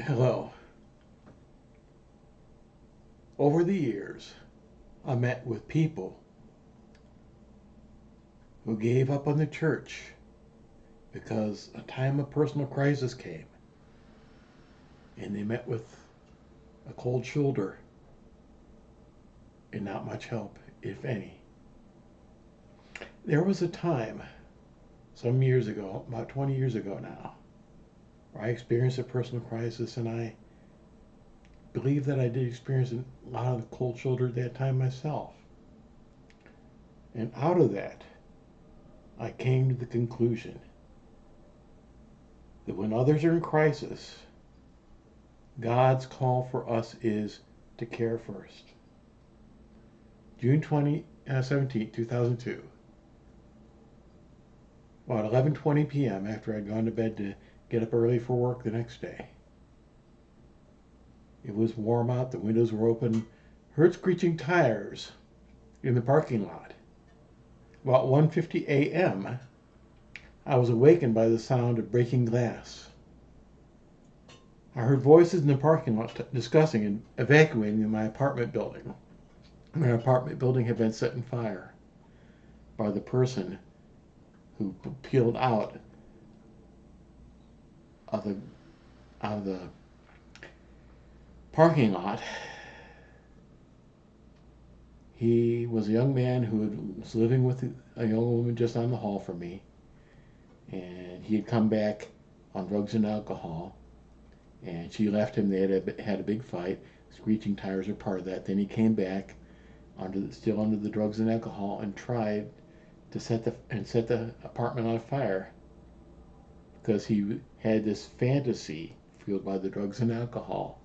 Hello. Over the years, I met with people who gave up on the church because a time of personal crisis came and they met with a cold shoulder and not much help, if any. There was a time, some years ago, about 20 years ago now, where I experienced a personal crisis, and I believe that I did experience a lot of the cold shoulder at that time myself. And out of that, I came to the conclusion that when others are in crisis, God's call for us is to care first. June 17, 2002, about 11:20 p.m. after I'd gone to bed to get up early for work the next day. It was warm out, the windows were open, heard screeching tires in the parking lot. About 1:50 a.m., I was awakened by the sound of breaking glass. I heard voices in the parking lot discussing and evacuating my apartment building. My apartment building had been set on fire by the person who peeled out of the parking lot. He was a young man who was living with a young woman just down the hall from me, and he had come back on drugs and alcohol, and she left him. They had a big fight. Screeching tires are part of that. Then he came back still under the drugs and alcohol, and tried to set the apartment on fire because he had this fantasy fueled by the drugs and alcohol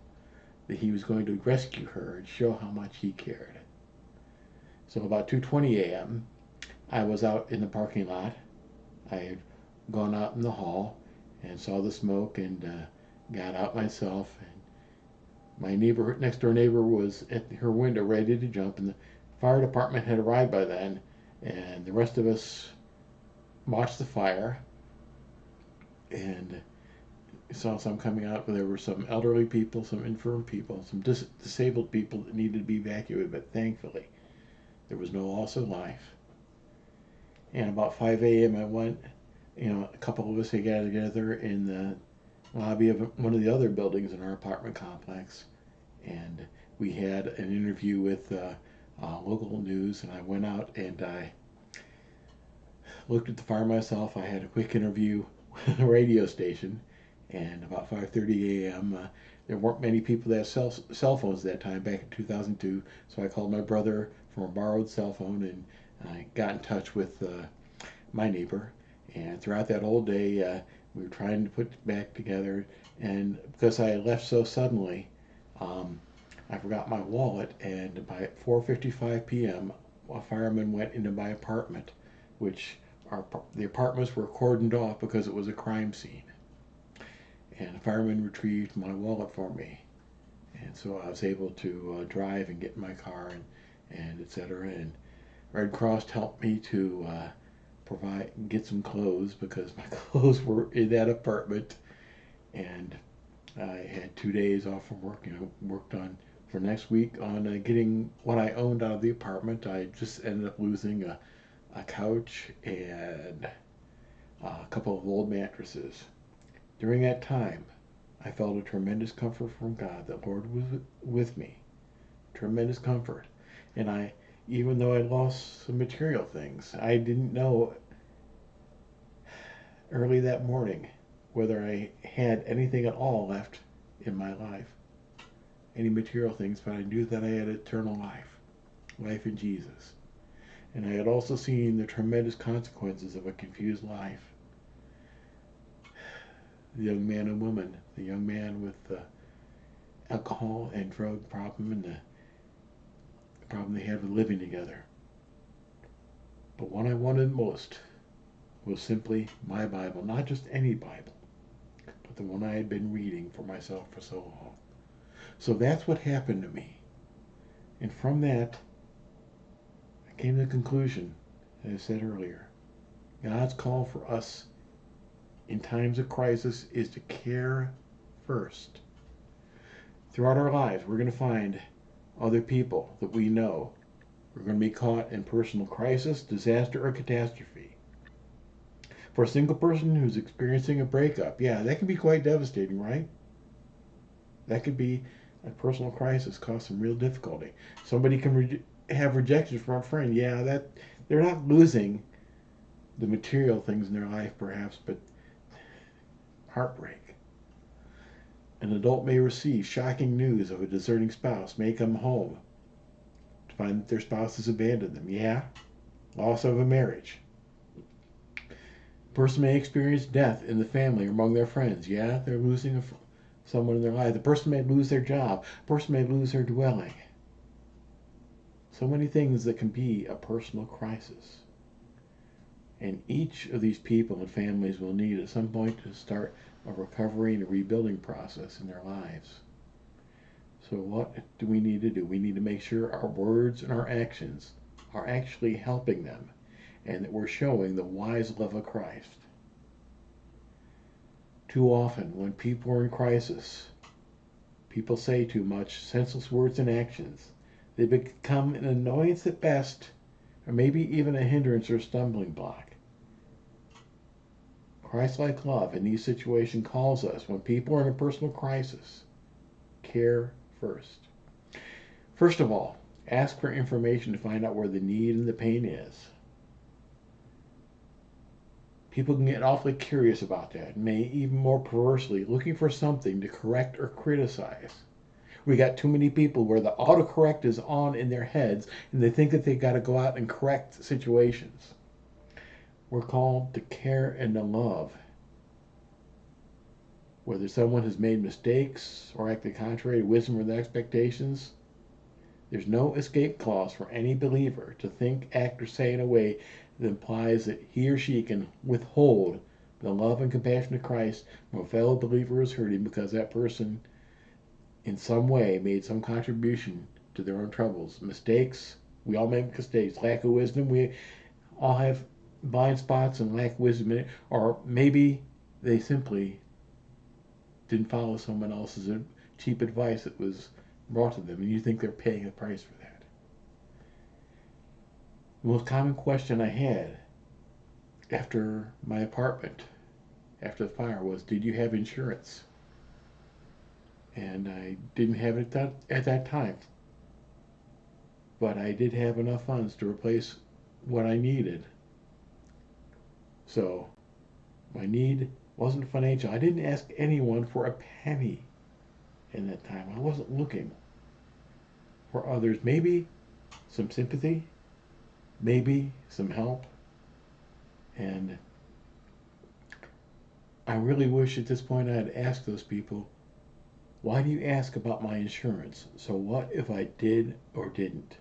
that he was going to rescue her and show how much he cared. So about 2:20 a.m., I was out in the parking lot. I had gone out in the hall and saw the smoke and got out myself. And my next door neighbor was at her window ready to jump, and the fire department had arrived by then, and the rest of us watched the fire and saw some coming out. There were some elderly people, some infirm people, some disabled people that needed to be evacuated, but thankfully there was no loss of life. And about 5 a.m. I went, a couple of us had gathered together in the lobby of one of the other buildings in our apartment complex, and we had an interview with local news, and I went out and I looked at the fire myself. I had a quick interview with a radio station, and about 5:30 a.m. There weren't many people that had cell phones at that time, back in 2002, so I called my brother from a borrowed cell phone, and I got in touch with my neighbor. And throughout that whole day, we were trying to put it back together, and because I had left so suddenly, I forgot my wallet, and by 4:55 p.m., a fireman went into my apartment, which the apartments were cordoned off because it was a crime scene. And the fireman retrieved my wallet for me, and so I was able to drive and get in my car and etc. And Red Cross helped me to get some clothes because my clothes were in that apartment, and I had 2 days off from work. Worked on for next week on getting what I owned out of the apartment. I just ended up losing a couch and a couple of old mattresses. During that time, I felt a tremendous comfort from God that Lord was with me. Tremendous comfort. And even though I lost some material things, I didn't know early that morning whether I had anything at all left in my life, any material things, but I knew that I had eternal life in Jesus. And I had also seen the tremendous consequences of a confused life. The young man and woman, the young man with the alcohol and drug problem, and the problem they had with living together. But what I wanted most was simply my Bible, not just any Bible, but the one I had been reading for myself for so long. So that's what happened to me. And from that, I came to the conclusion, as I said earlier, God's call for us in times of crisis is to care first. Throughout our lives, we're going to find other people that we know. We're going to be caught in personal crisis, disaster, or catastrophe. For a single person who's experiencing a breakup, yeah, that can be quite devastating, right? That could be a personal crisis, cause some real difficulty. Somebody can have rejection from a friend. Yeah, that they're not losing the material things in their life, perhaps, but heartbreak. An adult may receive shocking news of a deserting spouse, may come home to find that their spouse has abandoned them. Yeah, loss of a marriage. A person may experience death in the family or among their friends. Yeah, they're losing someone in their life. The person may lose their job. A person may lose their dwelling. So many things that can be a personal crisis. And each of these people and families will need at some point to start a recovery and a rebuilding process in their lives. So what do we need to do? We need to make sure our words and our actions are actually helping them and that we're showing the wise love of Christ. Too often, when people are in crisis, people say too much, senseless words and actions. They become an annoyance at best, or maybe even a hindrance or stumbling block. Christ-like love in these situations calls us, when people are in a personal crisis, care first. First of all, ask for information to find out where the need and the pain is. People can get awfully curious about that, may even more perversely looking for something to correct or criticize. We got too many people where the autocorrect is on in their heads and they think that they got to go out and correct situations. We're called to care and to love. Whether someone has made mistakes or acted contrary to wisdom or their expectations, there's no escape clause for any believer to think, act, or say in a way that implies that he or she can withhold the love and compassion of Christ from a fellow believer who's hurting because that person in some way made some contribution to their own troubles. Mistakes, we all make mistakes. Lack of wisdom, we all have blind spots and lack wisdom in it. Or maybe they simply didn't follow someone else's cheap advice that was brought to them, and you think they're paying the price for that. The most common question I had after my apartment, after the fire, was, did you have insurance? And I didn't have it at that time. But I did have enough funds to replace what I needed. So my need wasn't financial. I didn't ask anyone for a penny in that time. I wasn't looking for others. Maybe some sympathy, maybe some help. And I really wish at this point I had asked those people, why do you ask about my insurance? So what if I did or didn't?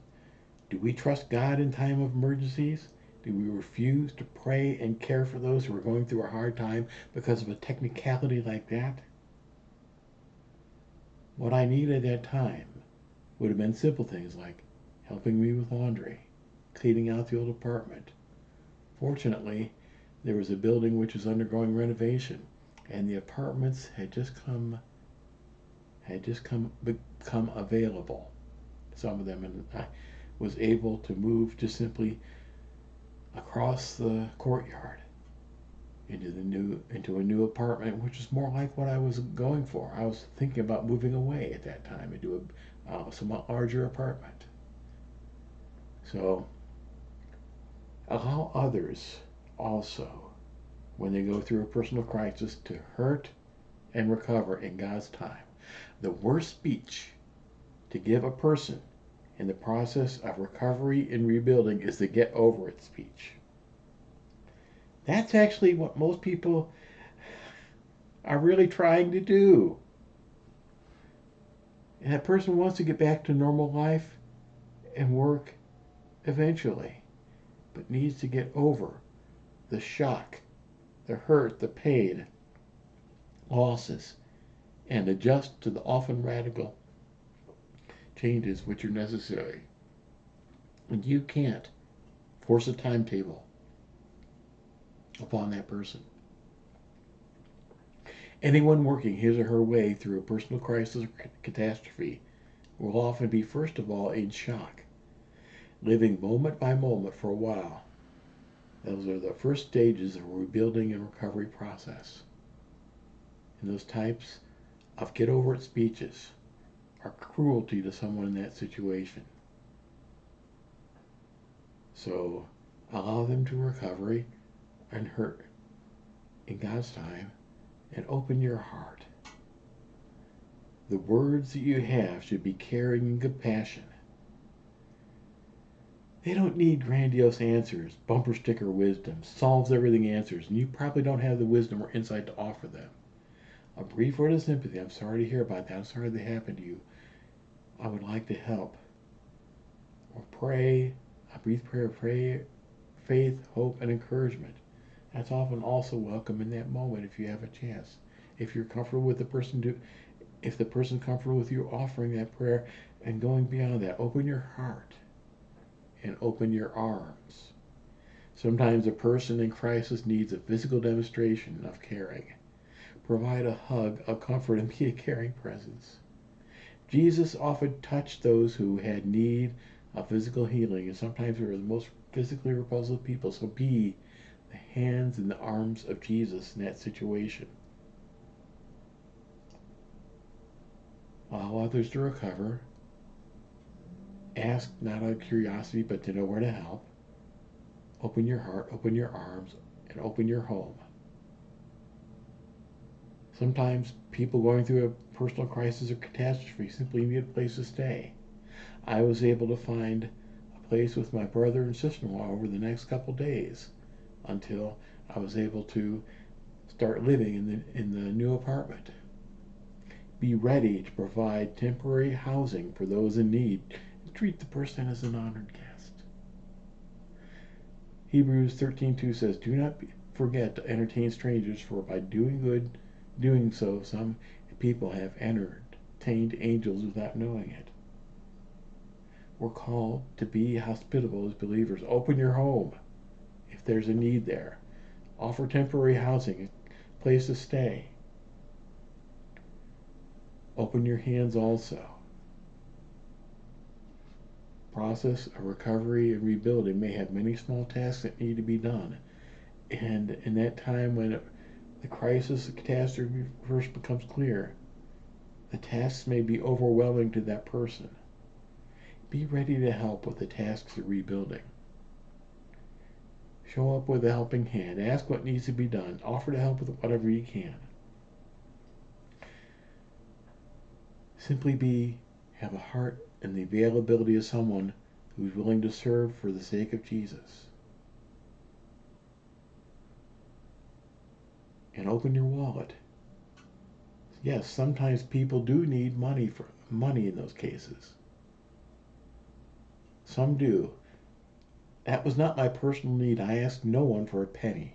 Do we trust God in time of emergencies? Do we refuse to pray and care for those who are going through a hard time because of a technicality like that? What I needed at that time would have been simple things like helping me with laundry, cleaning out the old apartment. Fortunately, there was a building which was undergoing renovation, and the apartments had just become available. Some of them, and I was able to move just simply across the courtyard into a new apartment, which is more like what I was going for. I was thinking about moving away at that time into a somewhat larger apartment. So allow others also, when they go through a personal crisis, to hurt and recover in God's time. The worst speech to give a person in the process of recovery and rebuilding is the get over it speech. That's actually what most people are really trying to do. And that person wants to get back to normal life and work eventually, but needs to get over the shock, the hurt, the pain, losses, and adjust to the often radical changes which are necessary. And you can't force a timetable upon that person. Anyone working his or her way through a personal crisis or catastrophe will often be, first of all, in shock, living moment by moment for a while. Those are the first stages of a rebuilding and recovery process. And those types of get over it speeches are cruelty to someone in that situation. So allow them to recover and hurt in God's time and open your heart. The words that you have should be caring and compassion. They don't need grandiose answers, bumper sticker wisdom, solves everything answers, and you probably don't have the wisdom or insight to offer them. A brief word of sympathy. I'm sorry to hear about that. I'm sorry that happened to you. I would like to help. Or pray, a brief prayer of faith, hope, and encouragement. That's often also welcome in that moment if you have a chance. If you're comfortable with the person, if the person's comfortable with you offering that prayer and going beyond that, open your heart and open your arms. Sometimes a person in crisis needs a physical demonstration of caring. Provide a hug, a comfort, and be a caring presence. Jesus often touched those who had need of physical healing, and sometimes we were the most physically repulsive people. So be the hands and the arms of Jesus in that situation. Allow others to recover. Ask not out of curiosity, but to know where to help. Open your heart, open your arms, and open your home. Sometimes people going through a personal crisis or catastrophe simply need a place to stay. I was able to find a place with my brother and sister-in-law over the next couple days until I was able to start living in the new apartment. Be ready to provide temporary housing for those in need. Treat the person as an honored guest. Hebrews 13:2 says, "Do not forget to entertain strangers, for by doing so, some people have entertained angels without knowing it." We're called to be hospitable as believers. Open your home if there's a need there. Offer temporary housing, a place to stay. Open your hands also. Process of recovery and rebuilding may have many small tasks that need to be done. And in that time when the crisis, the catastrophe first becomes clear, the tasks may be overwhelming to that person. Be ready to help with the tasks of rebuilding. Show up with a helping hand. Ask what needs to be done. Offer to help with whatever you can. Simply have a heart and the availability of someone who's willing to serve for the sake of Jesus. And open your wallet. Yes, sometimes people do need money in those cases. Some do. That was not my personal need. I asked no one for a penny.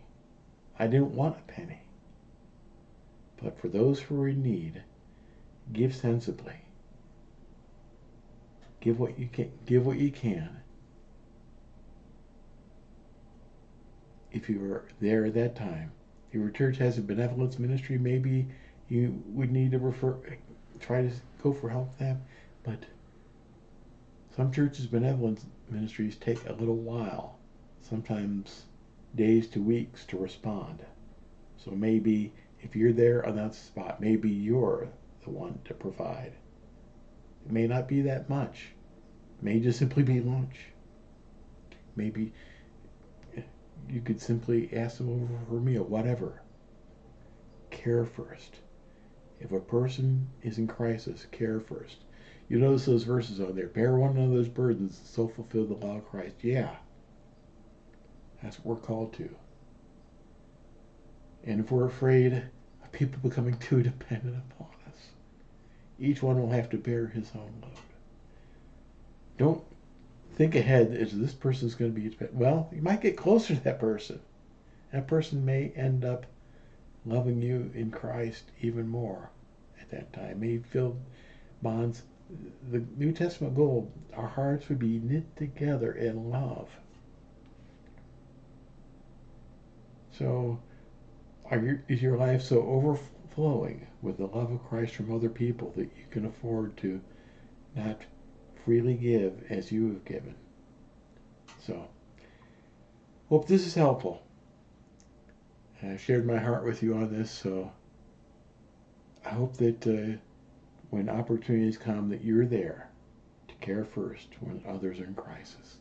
I didn't want a penny. But for those who are in need, give sensibly. Give what you can. Give what you can. If you were there at that time, if your church has a benevolence ministry, maybe you would need to try to go for help with them. But some churches' benevolence ministries take a little while, sometimes days to weeks to respond. So maybe if you're there on that spot, maybe you're the one to provide. It may not be that much. It may just simply be lunch. Maybe you could simply ask them over for a meal, whatever. Care first. If a person is in crisis, care first. You notice those verses on there. Bear one another's burdens, and so fulfill the law of Christ. Yeah, that's what we're called to. And if we're afraid of people becoming too dependent upon us, each one will have to bear his own load. Don't think ahead as this person's going to be dependent. Well, you might get closer to that person. That person may end up loving you in Christ even more at that time. May feel bonds. The New Testament goal, our hearts would be knit together in love. So, is your life so overflowing with the love of Christ from other people, that you can afford to not freely give as you have given. So, hope this is helpful. I shared my heart with you on this, so I hope that when opportunities come, that you're there to care first when others are in crisis.